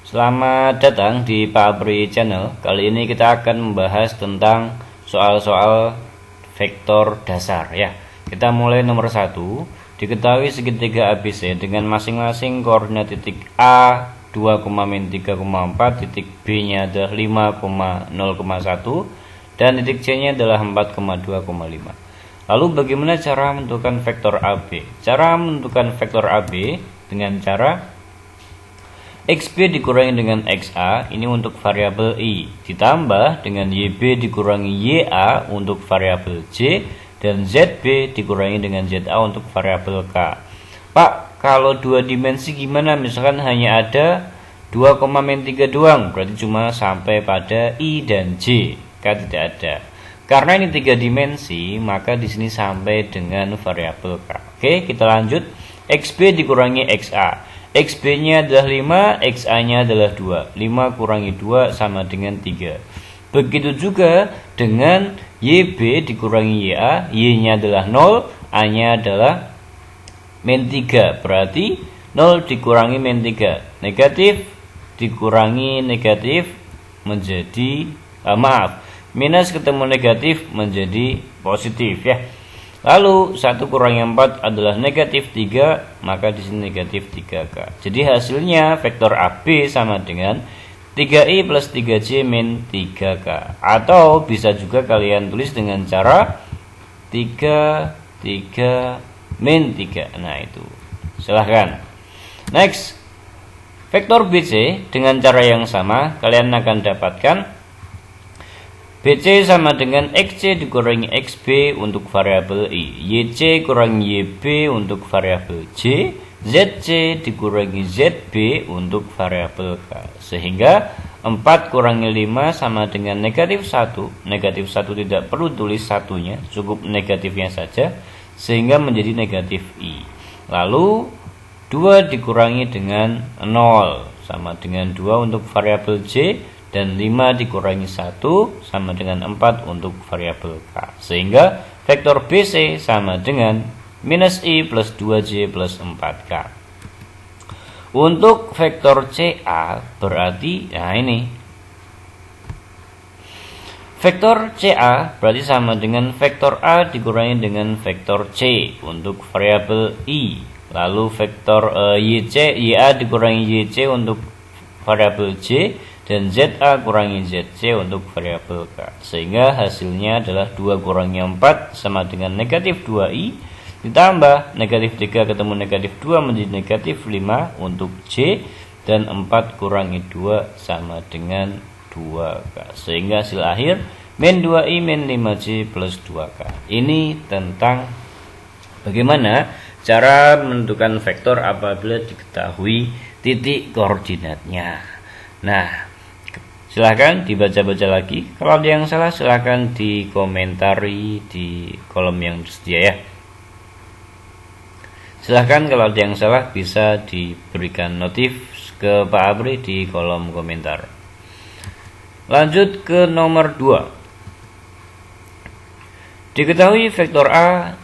Selamat datang di Pak Abri Channel. Kali ini kita akan membahas tentang soal-soal vektor dasar ya. Kita mulai nomor 1. Diketahui segitiga ABC dengan masing-masing koordinat titik A 2,-3,4, titik B nya adalah 5,0,1 dan titik C nya adalah 4,2,5. Lalu bagaimana cara menentukan vektor AB? Cara menentukan vektor AB dengan cara XB dikurangi dengan XA, ini untuk variabel I, ditambah dengan YB dikurangi YA untuk variabel J, dan ZB dikurangi dengan ZA untuk variabel K. Pak, kalau dua dimensi gimana? Misalkan hanya ada 2,-3 doang, berarti cuma sampai pada I dan J, K tidak ada. Karena ini 3 dimensi, maka di sini sampai dengan variabel K. Oke, kita lanjut. XB dikurangi XA. XB nya adalah 5, XA nya adalah 2. 5 kurangi 2 sama dengan 3. Begitu juga dengan YB dikurangi YA, Y nya adalah 0, A nya adalah min 3. Berarti 0 dikurangi min 3. Negatif dikurangi negatif menjadi, minus ketemu negatif menjadi positif ya. Lalu 1 kurangi 4 adalah negatif 3, maka di sini negatif 3K. Jadi hasilnya vektor AB sama dengan 3I plus 3J min 3K. Atau bisa juga kalian tulis dengan cara 3 min 3. Nah itu, silahkan. Next, vektor BC dengan cara yang sama kalian akan dapatkan BC sama dengan XC dikurangi XB untuk variabel I, YC kurangi YB untuk variabel J, ZC dikurangi ZB untuk variabel K. Sehingga 4 kurangi 5 sama dengan negatif 1. Negatif 1 tidak perlu tulis satunya, cukup negatifnya saja, sehingga menjadi negatif I. Lalu 2 dikurangi dengan 0 sama dengan 2 untuk variabel J, dan 5 dikurangi 1 sama dengan 4 untuk variabel K. Sehingga vektor BC sama dengan minus I plus 2J plus 4K. Untuk vektor CA berarti, nah ini, vektor CA berarti sama dengan vektor A dikurangi dengan vektor C untuk variabel I. Lalu vektor YA dikurangi YC untuk variabel J, dan ZA kurangi ZC untuk variabel K. Sehingga hasilnya adalah 2 kurangi 4 sama dengan negatif 2I, ditambah negatif 3 ketemu negatif 2 menjadi negatif 5 untuk J, dan 4 kurangi 2 sama dengan 2K. Sehingga hasil akhir min 2I min 5J plus 2K. Ini tentang bagaimana cara menentukan vektor apabila diketahui titik koordinatnya. Nah, silahkan dibaca-baca lagi. Kalau ada yang salah silahkan dikomentari di kolom yang tersedia ya. Silahkan kalau ada yang salah bisa diberikan notif ke Pak Abri di kolom komentar. Lanjut ke nomor 2. Diketahui vektor A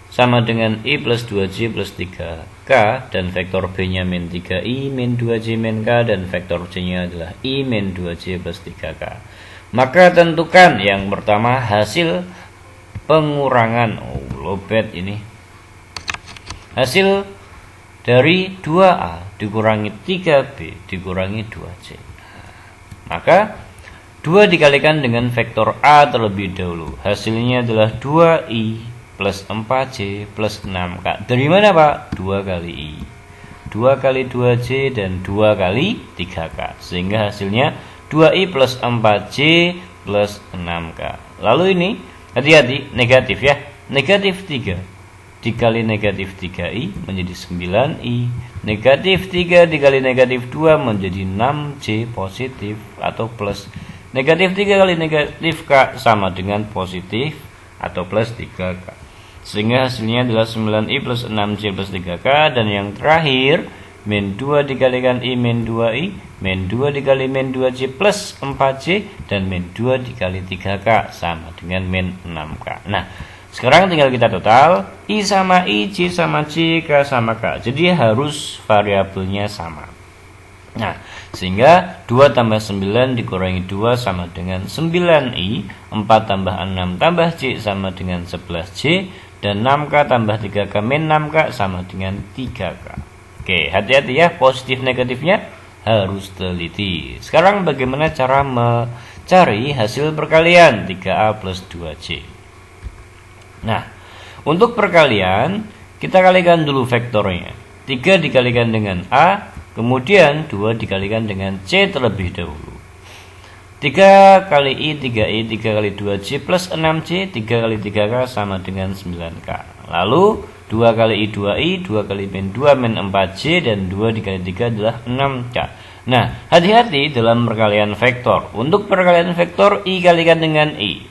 sama dengan I plus 2J plus 3K, dan vektor B nya min 3I min 2J min K, dan vektor C nya adalah I min 2J plus 3K. Maka tentukan yang pertama hasil pengurangan, lobet ini, hasil dari 2A dikurangi 3B dikurangi 2C. Maka 2 dikalikan dengan vektor A terlebih dahulu, hasilnya adalah 2I plus 4J plus 6K. Dari mana Pak? 2 kali I, 2 kali 2J, dan 2 kali 3K. Sehingga hasilnya 2I plus 4J plus 6K. Lalu ini, hati-hati, negatif ya. Negatif 3 dikali negatif 3I menjadi 9I. Negatif 3 dikali negatif 2 menjadi 6J positif atau plus. Negatif 3 kali negatif K sama dengan positif atau plus 3K. Sehingga hasilnya adalah 9I plus 6J plus 3K. Dan yang terakhir, min 2 dikalikan I min 2I, min 2 dikali min 2J plus 4J, dan min 2 dikali 3K sama dengan min 6K. Nah, sekarang tinggal kita total. I sama I, J sama J, K sama K. Jadi harus variabelnya sama. Nah, sehingga 2 tambah 9 dikurangi 2 sama dengan 9i, 4 tambah 6 tambah c sama dengan 11c, dan 6k tambah 3k min 6k sama dengan 3k. Oke, hati-hati ya, positif negatifnya harus teliti. Sekarang bagaimana cara mencari hasil perkalian 3a plus 2c? Nah, untuk perkalian kita kalikan dulu vektornya. 3 dikalikan dengan a, kemudian 2 dikalikan dengan c terlebih dahulu. 3 kali i, 3i, 3 kali 2c plus 6c, 3 kali 3k sama dengan 9k. Lalu 2 kali i, 2i, 2 kali min 2 min 4c, dan 2 dikali 3 adalah 6k. Nah, hati-hati dalam perkalian vektor. Untuk perkalian vektor i kalikan dengan i,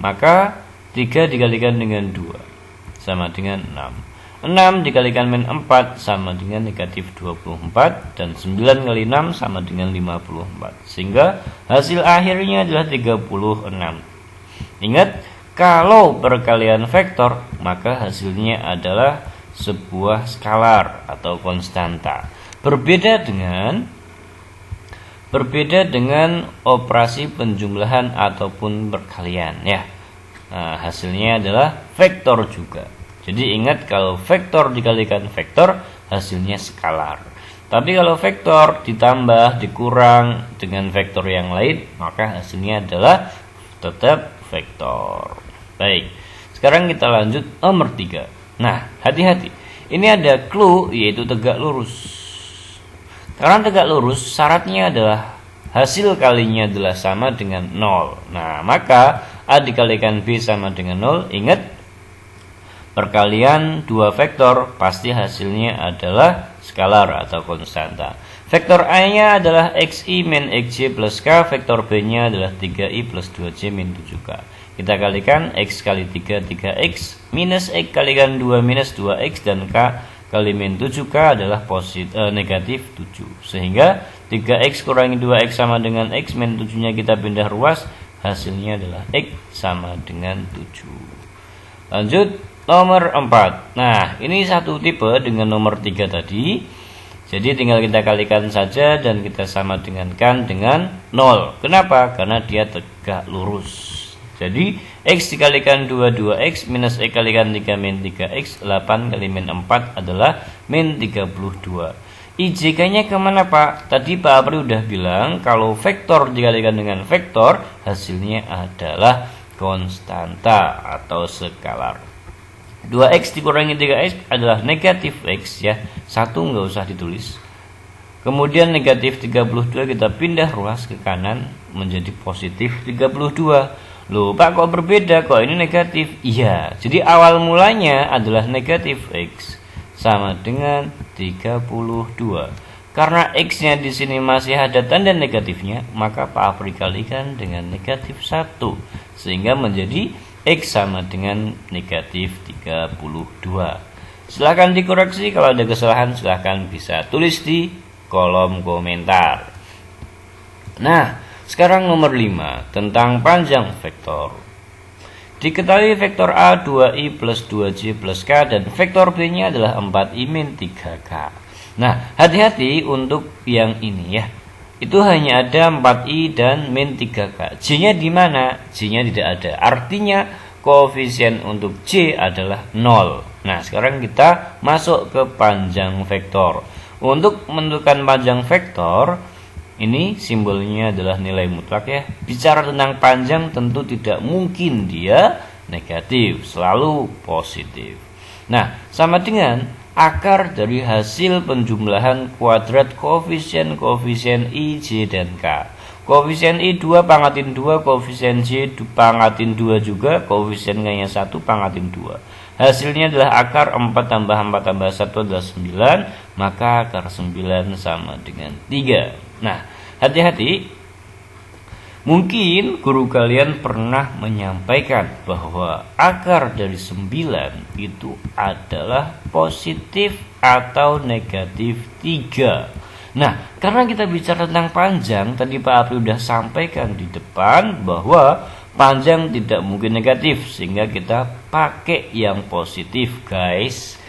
maka 3 dikalikan dengan 2 sama dengan 6. 6 dikalikan min 4 sama dengan negatif 24, dan 9 kali 6 sama dengan 54. Sehingga hasil akhirnya adalah 36. Ingat, kalau perkalian vektor maka hasilnya adalah sebuah skalar atau konstanta. Berbeda dengan operasi penjumlahan ataupun perkalian ya. Nah, hasilnya adalah vektor juga. Jadi ingat, kalau vektor dikalikan vektor hasilnya skalar. Tapi kalau vektor ditambah, dikurang dengan vektor yang lain, maka hasilnya adalah tetap vektor. Baik, sekarang kita lanjut nomor 3. Nah, hati-hati. Ini ada clue, yaitu tegak lurus. Karena tegak lurus, syaratnya adalah hasil kalinya adalah sama dengan 0. Nah, maka A dikalikan B sama dengan 0. Ingat, perkalian dua vektor pasti hasilnya adalah skalar atau konstanta. Vektor A-nya adalah xi min xj plus k, vektor B-nya adalah 3i plus 2j min 7k. Kita kalikan x kali 3, 3x, minus x kalikan 2, minus 2x, dan k kali min 7k adalah negatif 7. Sehingga 3x kurangi 2x sama dengan x, min 7-nya kita pindah ruas, hasilnya adalah x sama dengan 7. Lanjut nomor 4. Nah, ini satu tipe dengan nomor 3 tadi. Jadi tinggal kita kalikan saja dan kita sama dengankan dengan 0. Kenapa? Karena dia tegak lurus. Jadi x dikalikan 2, 2x, minus x kalikan 3 min 3x, 8 kali min 4 adalah min 32. IJK-nya kemana Pak? Tadi Pak Apri udah bilang kalau vektor dikalikan dengan vektor hasilnya adalah konstanta atau skalar. 2x dikurangi 3x adalah negatif x ya. 1 nggak usah ditulis. Kemudian negatif 32 kita pindah ruas ke kanan menjadi positif 32. Loh Pak, kok berbeda? Kok ini negatif? Iya, jadi awal mulanya adalah negatif x sama dengan 32. Karena x-nya di sini masih ada tanda negatifnya, maka Pak Apri kalikan dengan negatif 1 sehingga menjadi x sama dengan negatif 32. Silahkan dikoreksi, kalau ada kesalahan silahkan bisa tulis di kolom komentar. Nah, sekarang nomor 5 tentang panjang vektor. Diketahui vektor A 2i plus 2j plus k dan vektor B-nya adalah 4i min 3k. Nah, hati-hati untuk yang ini ya. Itu hanya ada 4i dan min 3k. J-nya di mana? J-nya tidak ada. Artinya koefisien untuk J adalah 0. Nah, sekarang kita masuk ke panjang vektor. Untuk menentukan panjang vektor, ini simbolnya adalah nilai mutlak ya. Bicara tentang panjang tentu tidak mungkin dia negatif, selalu positif. Nah, sama dengan akar dari hasil penjumlahan kuadrat koefisien I, J, dan K. Koefisien I 2 pangatin 2, koefisien J pangatin 2 juga, koefisien K-nya 1 pangatin 2. Hasilnya adalah akar 4 tambah 4 tambah 1 adalah 9, maka akar 9 sama dengan 3. Nah, hati-hati. Mungkin guru kalian pernah menyampaikan bahwa akar dari 9 itu adalah positif atau negatif 3. Nah, karena kita bicara tentang panjang, tadi Pak Apri sudah sampaikan di depan bahwa panjang tidak mungkin negatif, sehingga kita pakai yang positif, guys.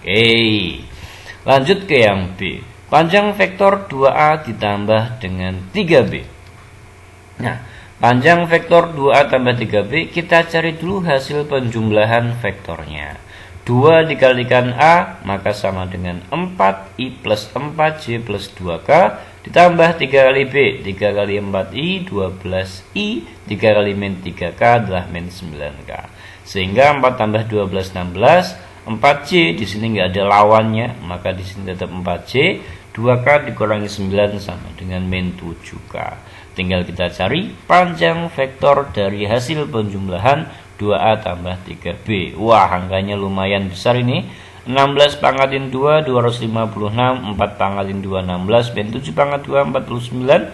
Oke, lanjut ke yang B. Panjang vektor 2A ditambah dengan 3B. Nah, panjang vektor 2A tambah 3B, kita cari dulu hasil penjumlahan vektornya. 2 dikalikan A, maka sama dengan 4I plus 4J plus 2K, ditambah 3 kali B, 3 kali 4I, 12I, 3 kali min 3K adalah min 9K. Sehingga 4 tambah 12, 16, 4J di sini nggak ada lawannya, maka di sini tetap 4J, 2K dikurangi 9 sama dengan min 7K. Tinggal kita cari panjang vektor dari hasil penjumlahan 2A tambah 3B. Wah, angkanya lumayan besar ini. 16 pangkatin 2, 256, 4 pangkatin 2, 16, min 7 pangkat 2, 49.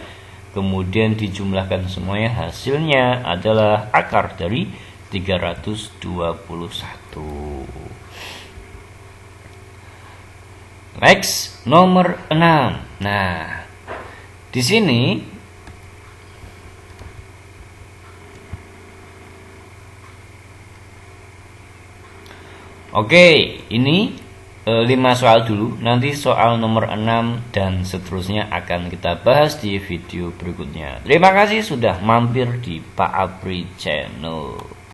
Kemudian dijumlahkan semuanya, hasilnya adalah akar dari 321. Next, nomor 6. Nah, di sini ini 5 soal dulu. Nanti soal nomor 6 dan seterusnya akan kita bahas di video berikutnya. Terima kasih sudah mampir di Pak Apri Channel.